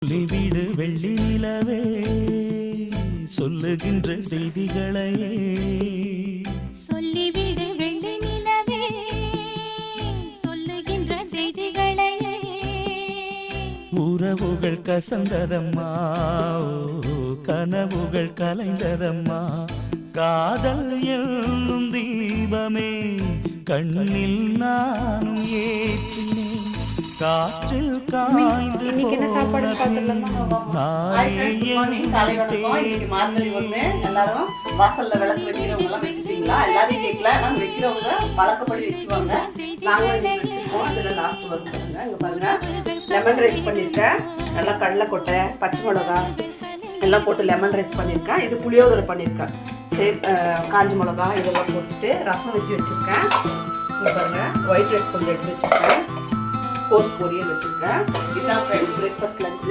சொல்லிவிடு வெள்ளி நிலவே சொல்லுகின்ற செய்திகளை சொல்லிவிடு வெள்ளி நிலவே சொல்லுகின்ற செய்திகளை உறவுகள் கசந்ததம்மா கனவுகள் கலைந்ததம்மா காதல் என்னும் தீபமே கண்ணில் நானும் ஏற்றினேன் காற்றில் காய்ந்து எல்லாரும் வாசல்ல விளக்கு வைக்கிறவங்க எல்லாம் வச்சுட்டீங்களா? எல்லாரையும் கேட்கல, நாங்க வைக்கிறவங்க பழக்கப்படி வச்சுக்குவாங்க. நாங்களும் வச்சிருக்கோம். இதுல லாஸ்ட் வரும் பாருங்க. இங்க பாருங்க, லெமன் ரைஸ் பண்ணிருக்கேன். நல்லா கடலை கொட்டை, பச்சை மிளகா எல்லாம் போட்டு லெமன் ரைஸ் பண்ணிருக்கேன். இது புளியோதரை பண்ணிருக்கேன். காஞ்ச மிளகா இதெல்லாம் போட்டுட்டு ரசம் வச்சு வச்சிருக்கேன். இங்க பாருங்க, ஒயிட் ரைஸ் கொஞ்சம் எடுத்து வச்சிருக்கேன். கோஸ் பொரியல் வச்சிருக்கேன். இதான் ஃப்ரெண்ட்ஸ் பிரேக்ஃபாஸ்ட் லஞ்ச்.